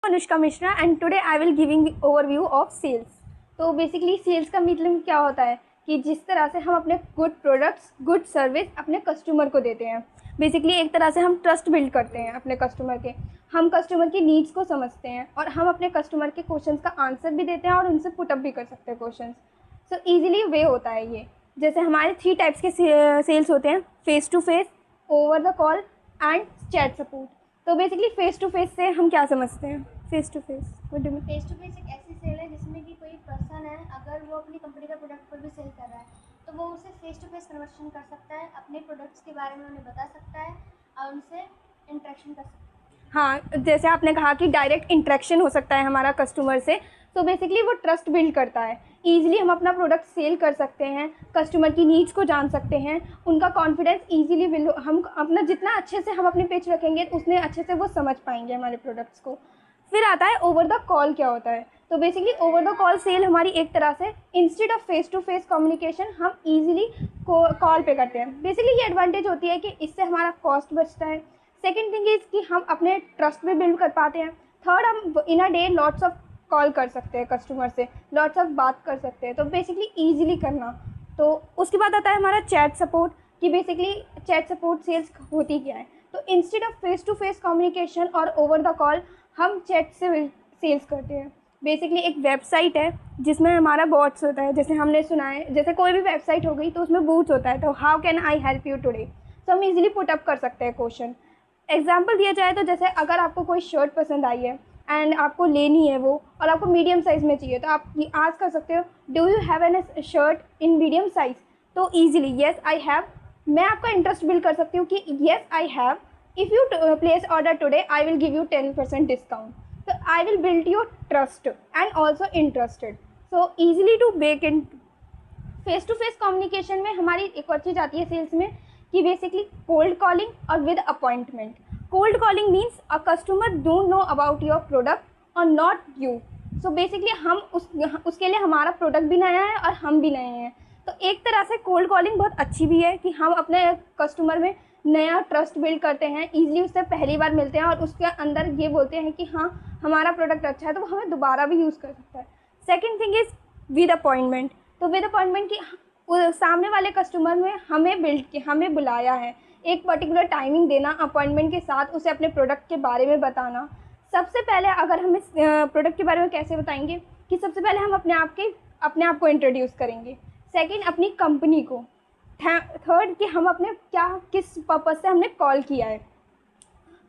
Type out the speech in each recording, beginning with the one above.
Anushka Mishra and today I will giving overview of sales. तो basically sales का मतलब क्या होता है कि जिस तरह से हम अपने गुड प्रोडक्ट्स गुड सर्विस अपने कस्टमर को देते हैं। बेसिकली एक तरह से हम ट्रस्ट बिल्ड करते हैं अपने कस्टमर के। हम कस्टमर की नीड्स को समझते हैं और हम अपने कस्टमर के क्वेश्चंस का आंसर भी देते हैं और उनसे पुटअप भी कर सकते हैं क्वेश्चंस। सो ईजिली वे होता है ये। जैसे हमारे 3 टाइप्स के सेल्स होते हैं, face to face, over the call and chat support. तो बेसिकली फेस टू फेस से हम क्या समझते हैं? Face to face face to face एक ऐसी सेल है जिसमें कि कोई पर्सन है, अगर वो अपनी कंपनी का प्रोडक्ट पर भी सेल कर रहा है तो वो उसे फेस टू फेस कन्वर्सेशन कर सकता है, अपने प्रोडक्ट्स के बारे में उन्हें बता सकता है और उनसे इंटरेक्शन कर सकता है। हाँ, जैसे आपने कहा कि डायरेक्ट इंटरेक्शन हो सकता है हमारा कस्टमर से, तो बेसिकली वो ट्रस्ट बिल्ड करता है। ईजिली हम अपना प्रोडक्ट सेल कर सकते हैं, कस्टमर की नीड्स को जान सकते हैं, उनका कॉन्फिडेंस ईजिली बिल्ड, हम अपना जितना अच्छे से हम अपनी पिच रखेंगे उतने अच्छे से वो समझ पाएंगे हमारे प्रोडक्ट्स को। फिर आता है ओवर द कॉल क्या होता है। तो basically over the call sale हमारी एक तरह से instead of face to face communication हम ईजिली कॉल पे करते हैं। बेसिकली ये एडवांटेज होती है कि इससे हमारा कॉस्ट बचता है। सेकेंड थिंग इज़ कि हम अपने ट्रस्ट भी बिल्ड कर पाते हैं। थर्ड, हम in a day lots of call कर सकते हैं कस्टमर से, लॉट्स ऑफ बात कर सकते हैं, तो बेसिकली ईजिली करना। तो उसके बाद आता है हमारा चैट सपोर्ट, कि बेसिकली चैट सपोर्ट सेल्स होती क्या है। तो instead of face to face communication और ओवर द कॉल हम चैट से सेल्स करते हैं। बेसिकली एक वेबसाइट है जिसमें हमारा बॉट्स होता है, जैसे हमने सुना है, जैसे कोई भी वेबसाइट हो गई तो उसमें बूट्स होता है, तो how can I help you today, तो हम इजीली पुट अप कर सकते हैं क्वेश्चन। एग्जाम्पल दिया जाए तो जैसे अगर आपको कोई शर्ट पसंद आई है एंड आपको लेनी है वो, और आपको मीडियम साइज़ में चाहिए, तो आप आज कर सकते हो, do you have an shirt in medium size, तो ईजिली येस आई हैव, मैं आपका इंटरेस्ट बिल्ड कर सकती हूँ कि yes I have, if you place order today I will give you 10% discount. तो I will build your trust and also interested. So easily to bake in face to face communication में हमारी एक और चीज़ आती है सेल्स में, कि basically cold calling और with appointment. Cold calling means a customer don't know about your product और नॉट यू। सो बेसिकली हम उसके लिए हमारा प्रोडक्ट भी नया है और हम भी नए हैं। तो एक तरह से कोल्ड कॉलिंग बहुत अच्छी भी है कि हम अपने कस्टमर में नया ट्रस्ट बिल्ड करते हैं, ईजिली उससे पहली बार मिलते हैं और उसके अंदर ये बोलते हैं कि हाँ हमारा प्रोडक्ट अच्छा है, तो वो हमें दोबारा भी यूज़ कर सकता है। Second thing is with appointment. तो विद अपॉइंटमेंट की सामने वाले कस्टमर में हमें बुलाया है, एक पर्टिकुलर टाइमिंग देना, अपॉइंटमेंट के साथ उसे अपने प्रोडक्ट के बारे में बताना। सबसे पहले अगर हम इस प्रोडक्ट के बारे में कैसे बताएंगे, कि सबसे पहले हम अपने आप को इंट्रोड्यूस करेंगे। सेकंड, अपनी कंपनी को। थर्ड, कि हम अपने किस पर्पज़ से हमने कॉल किया है।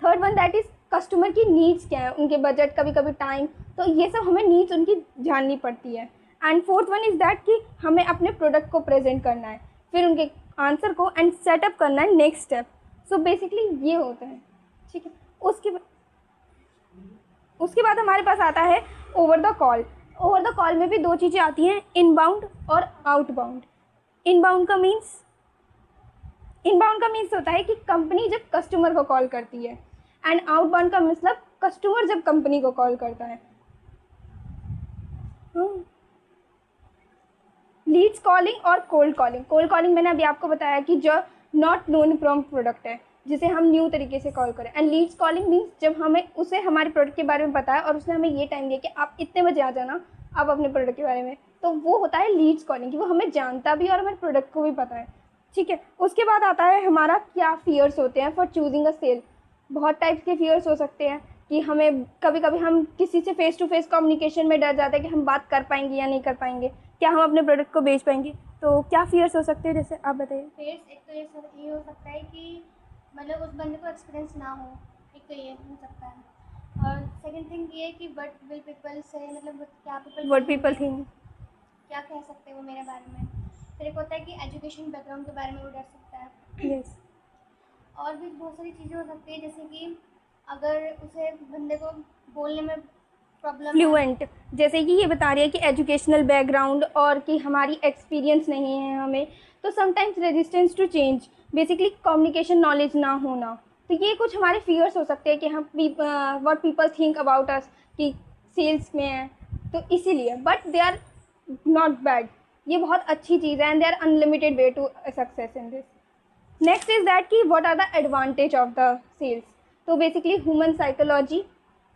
Third one, that is customer की नीड्स क्या है, उनके बजट, कभी कभी टाइम, तो ये सब हमें नीड्स उनकी जाननी पड़ती है। And fourth one is that कि हमें अपने प्रोडक्ट को प्रेजेंट करना है, फिर उनके आंसर को एंड सेटअप करना है नेक्स्ट स्टेप। सो बेसिकली ये होता है, ठीक है। उसके बाद हमारे पास आता है over the call. Over the call में भी 2 चीज़ें आती हैं, इनबाउंड और आउटबाउंड। इनबाउंड का मीन्स होता है कि कंपनी जब कस्टमर को कॉल करती है, एंड आउटबाउंड का मतलब कस्टमर जब कंपनी को कॉल करता है। लीड्स कॉलिंग और कोल्ड कॉलिंग। कोल्ड कॉलिंग मैंने अभी आपको बताया कि जो नॉट नोन फ्रॉम प्रोडक्ट है, जिसे हम न्यू तरीके से कॉल करें। एंड लीड्स कॉलिंग मीन्स जब हमें उसे हमारे प्रोडक्ट के बारे में बताया और उसने हमें ये टाइम दिया कि आप इतने बजे आ जाना आप अपने प्रोडक्ट के बारे में, तो वो होता है लीड्स कॉलिंग, कि वो हमें जानता भी और हमारे प्रोडक्ट को भी पता है, ठीक है। उसके बाद आता है हमारा क्या फियर्स होते हैं फॉर चूजिंग अ सेल। बहुत टाइप्स के फियर्स हो सकते हैं कि हमें कभी कभी हम किसी से फेस टू फेस कम्युनिकेशन में डर जाते हैं कि हम बात कर पाएंगे या नहीं कर पाएंगे, क्या हम अपने प्रोडक्ट को बेच पाएंगे। तो क्या फियर्स हो सकते हैं, जैसे आप बताइए। फेस एक तो ये हो सकता है कि मतलब उस बंदे को एक्सपीरियंस ना हो, एक तो ये हो सकता है। और सेकंड थिंग ये कि व्हाट विल पीपल से, मतलब व्हाट पीपल थिंक, क्या कह सकते हैं वो मेरे बारे में। फिर एक होता है कि एजुकेशन बैकग्राउंड के बारे में वो डर सकता है। यस। और भी बहुत सारी चीज़ें हो सकती है, जैसे कि अगर उसे बंदे को बोलने में प्रॉब्लम है। फ्लुएंट, जैसे कि ये बता रही है कि एजुकेशनल बैकग्राउंड और कि हमारी एक्सपीरियंस नहीं है हमें, तो sometimes resistance to change, basically communication knowledge ना होना। तो ये कुछ हमारे फियर्स हो सकते हैं कि हम what people think about us, कि सेल्स में है, तो इसीलिए। But they are not bad, ये बहुत अच्छी चीज़ है and they are unlimited way to success in this. Next is that कि what are the advantage of the sales. तो basically human psychology,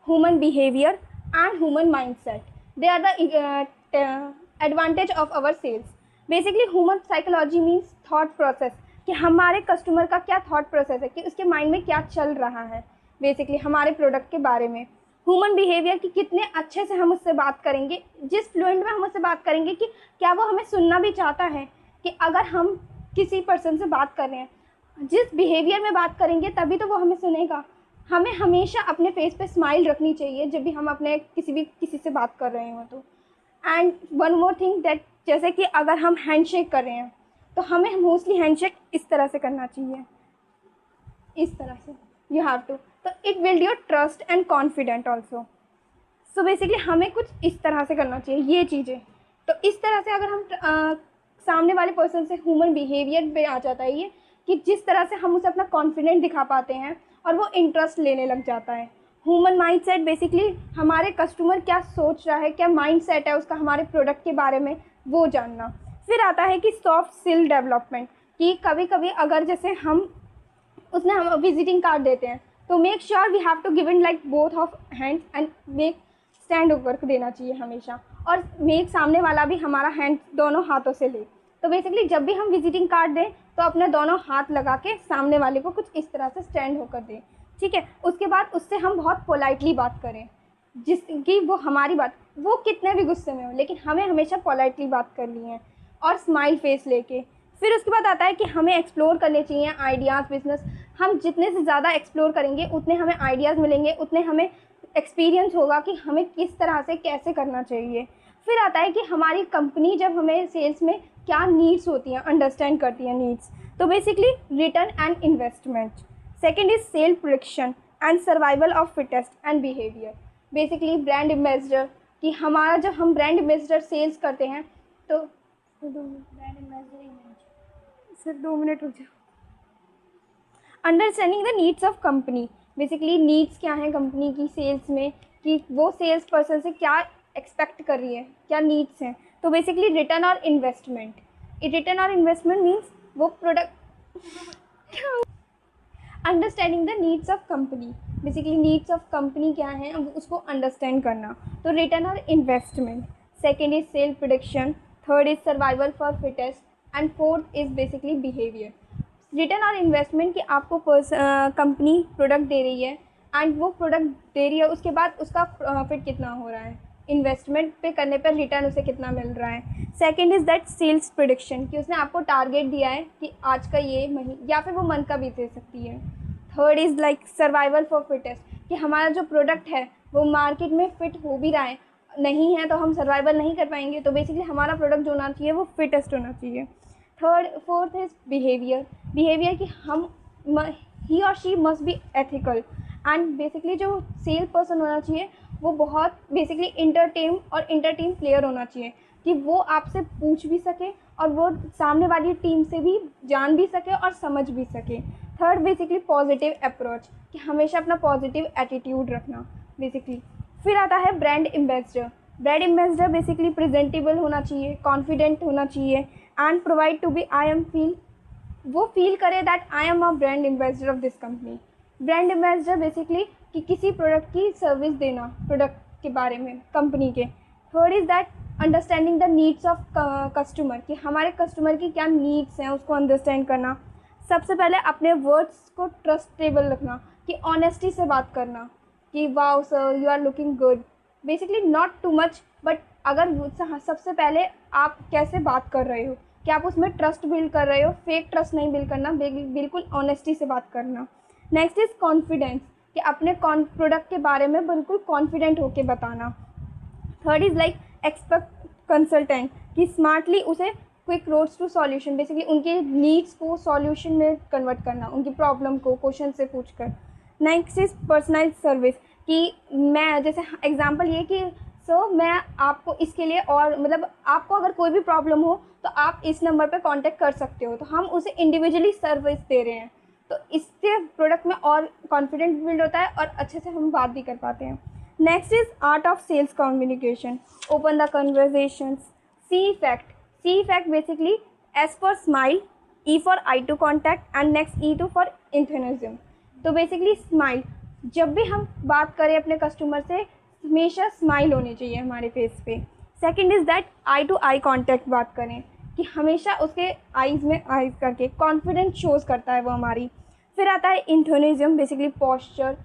human behavior and human mindset. They are the advantage of our sales. Basically human psychology means thought process, कि हमारे customer का क्या thought process है, कि उसके mind में क्या चल रहा है बेसिकली हमारे प्रोडक्ट के बारे में. ह्यूमन बिहेवियर कि कितने अच्छे से हम उससे बात करेंगे, जिस फ्लुएंट में हम उससे बात करेंगे कि क्या वो हमें सुनना भी चाहता है, कि अगर हम किसी पर्सन से बात कर रहे हैं जिस बिहेवियर में बात करेंगे तभी तो वो हमें सुनेगा. हमें हमेशा अपने फेस पे स्माइल रखनी चाहिए जब भी हम अपने किसी से बात कर रहे हो तो. And one more thing that, जैसे कि अगर हम हैंडशेक कर रहे हैं तो हमें मोस्टली हैंडशेक इस तरह से करना चाहिए, इस तरह से यू हैव टू. तो it build your trust and confident also. So basically हमें कुछ इस तरह से करना चाहिए ये चीज़ें. तो इस तरह से अगर हम सामने वाले पर्सन से ह्यूमन बिहेवियर पे आ जाता है ये, कि जिस तरह से हम उसे अपना कॉन्फिडेंट दिखा पाते हैं और वो इंटरेस्ट लेने लग जाता है. ह्यूमन माइंडसेट बेसिकली हमारे कस्टमर क्या सोच रहा है, क्या माइंडसेट है उसका हमारे प्रोडक्ट के बारे में, वो जानना. फिर आता है कि सॉफ्ट स्किल डेवलपमेंट, कि कभी कभी अगर जैसे हम विजिटिंग कार्ड देते हैं तो make sure we have to give in like both of hands and make stand over देना चाहिए हमेशा, और मेक सामने वाला भी हमारा हैंड दोनों हाथों से ले. तो बेसिकली जब भी हम विजिटिंग कार्ड दें तो अपने दोनों हाथ लगा के सामने वाले को कुछ इस तरह से स्टैंड होकर दें. ठीक है, उसके बाद उससे हम बहुत पोलाइटली बात करें, जिसकी वो हमारी बात, वो कितने भी गुस्से में हो लेकिन हमें हमेशा पोलाइटली बात करनी है और स्माइल फेस लेके. फिर उसके बाद आता है कि हमें एक्सप्लोर करने चाहिए आइडियाज़ बिजनेस. हम जितने से ज़्यादा एक्सप्लोर करेंगे उतने हमें आइडियाज़ मिलेंगे, उतने हमें एक्सपीरियंस होगा कि हमें किस तरह से कैसे करना चाहिए. फिर आता है कि हमारी कंपनी जब हमें सेल्स में क्या नीड्स होती हैं अंडरस्टैंड करती हैं नीड्स. तो basically return and investment. Second is sale production and survival of fittest and behaviour. Basically brand ambassador, कि हमारा जब हम ब्रांड एम्बेसडर सेल्स करते हैं तो ब्रांड एम्बेसडर सर 2 मिनट रुक जाओ. Understanding the needs of company. Basically needs क्या हैं कंपनी की सेल्स में, कि वो सेल्स पर्सन से क्या एक्सपेक्ट कर रही है, क्या नीड्स हैं. तो बेसिकली रिटर्न और इन्वेस्टमेंट. रिटर्न और इन्वेस्टमेंट मीन्स वो product. Understanding the needs of company. Basically needs of company क्या है उसको अंडरस्टैंड करना. तो रिटर्न और investment. Second is sale production. Third is survival for fittest and fourth is basically behaviour. Return और investment कि आपको कंपनी प्रोडक्ट दे रही है एंड वो प्रोडक्ट दे रही है, उसके बाद उसका प्रॉफिट कितना हो रहा है, इन्वेस्टमेंट पे करने पर रिटर्न उसे कितना मिल रहा है. Second is that sales prediction, कि उसने आपको टारगेट दिया है कि आज का ये महीने या फिर वो मंथ का भी दे सकती है. Third is like survival for fittest, कि हमारा जो प्रोडक्ट है वो मार्केट में फिट हो भी रहा है, नहीं है तो हम सर्वाइवल नहीं कर पाएंगे. तो बेसिकली हमारा प्रोडक्ट जो होना चाहिए वो फिटेस्ट होना चाहिए. Fourth is behaviour. बिहेवियर कि हम ही और she must be ethical. And basically जो सेल पर्सन होना चाहिए वो बहुत बेसिकली इंटरटेन प्लेयर होना चाहिए, कि वो आपसे पूछ भी सके और वो सामने वाली टीम से भी जान भी सके और समझ भी सके. थर्ड बेसिकली पॉजिटिव अप्रोच, कि हमेशा अपना पॉजिटिव एटीट्यूड रखना बेसिकली. फिर आता है brand ambassador. Brand ambassador basically presentable होना चाहिए, कॉन्फिडेंट होना चाहिए एंड प्रोवाइड टू बी वो फील करे that I am a brand ambassador of this company. Brand ambassador basically कि किसी प्रोडक्ट की सर्विस देना, प्रोडक्ट के बारे में कंपनी के. Third is that understanding the needs of customer, कि हमारे कस्टमर की क्या नीड्स हैं उसको अंडरस्टैंड करना. सबसे पहले अपने वर्ड्स को ट्रस्टेबल रखना, कि ऑनेस्टी से बात करना, कि wow sir you are looking good. Basically not too much, but अगर सबसे पहले आप कैसे बात कर रहे हो, कि आप उसमें ट्रस्ट बिल्ड कर रहे हो, फेक ट्रस्ट नहीं बिल्ड करना, बिल्कुल ऑनेस्टी से बात करना. नेक्स्ट इज़ कॉन्फिडेंस, कि अपने प्रोडक्ट के बारे में बिल्कुल कॉन्फिडेंट होके बताना. Third is like expert consultant, कि स्मार्टली उसे quick roads to solution, basically उनके नीड्स को सॉल्यूशन में कन्वर्ट करना, उनकी प्रॉब्लम को क्वेश्चन से पूछकर. नेक्स्ट इज़ पर्सनलाइज सर्विस, कि मैं जैसे एग्जांपल ये कि सो मैं आपको इसके लिए और मतलब आपको अगर कोई भी प्रॉब्लम हो तो आप इस नंबर पे कांटेक्ट कर सकते हो, तो हम उसे इंडिविजुअली सर्विस दे रहे हैं. तो इससे प्रोडक्ट में और कॉन्फिडेंस बिल्ड होता है और अच्छे से हम बात भी कर पाते हैं. Next is art of sales communication. Open the conversations. See effect basically S for smile, E for eye to contact and next E to for enthusiasm. तो बेसिकली स्माइल, जब भी हम बात करें अपने कस्टमर से, हमेशा स्माइल होनी चाहिए हमारे फेस पे। Second is that eye to eye contact बात करें, कि हमेशा उसके आईज़ में आईज़ करके कॉन्फिडेंस शोज़ करता है वो हमारी। फिर आता है इंथोनिज़म, बेसिकली पॉस्चर,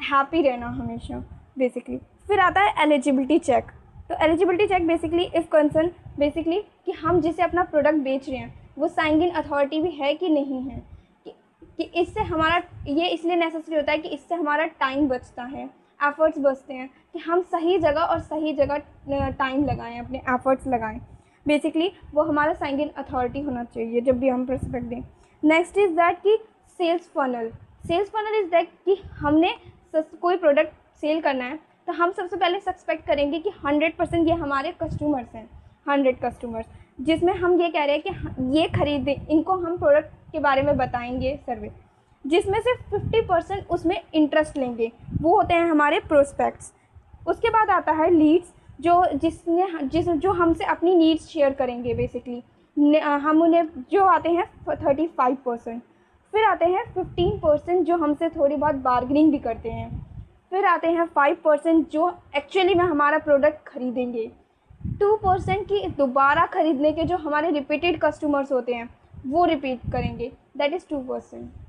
हैप्पी रहना हमेशा बेसिकली। फिर आता है एलिजिबिलिटी चेक। तो eligibility check basically if concern, basically कि हम जिसे अपना प्रोडक्ट बेच रहे हैं वो साइंड इन अथॉरिटी भी है कि नहीं है, कि इससे हमारा, ये इसलिए नेसेसरी होता है कि इससे हमारा टाइम बचता है, एफ़र्ट्स बचते हैं, कि हम सही जगह और सही जगह टाइम लगाएं, अपने एफ़र्ट्स लगाएं। बेसिकली वो हमारा साइंड इन अथॉरिटी होना चाहिए जब भी हम प्रोस्पेक्ट दें। नेक्स्ट इज़ दैट कि sales funnel. Sales funnel is that कि हमने कोई प्रोडक्ट सेल करना है तो हम सबसे पहले सस्पेक्ट करेंगे कि 100% ये हमारे कस्टमर्स हैं, 100 कस्टमर्स, जिसमें हम ये कह रहे हैं कि ये खरीदें, इनको हम प्रोडक्ट के बारे में बताएंगे सर्वे, जिसमें से 50% उसमें इंटरेस्ट लेंगे, वो होते हैं हमारे प्रोस्पेक्ट्स। उसके बाद आता है लीड्स, जो हमसे अपनी नीड्स शेयर करेंगे बेसिकली, हम उन्हें जो आते हैं 35%। फिर आते हैं 15% जो हमसे थोड़ी बहुत बार्गेनिंग भी करते हैं। फिर आते हैं 5% जो एक्चुअली में हमारा प्रोडक्ट खरीदेंगे। 2% की दोबारा ख़रीदने के जो हमारे रिपीटेड कस्टमर्स होते हैं वो रिपीट करेंगे, दैट इज़ 2%।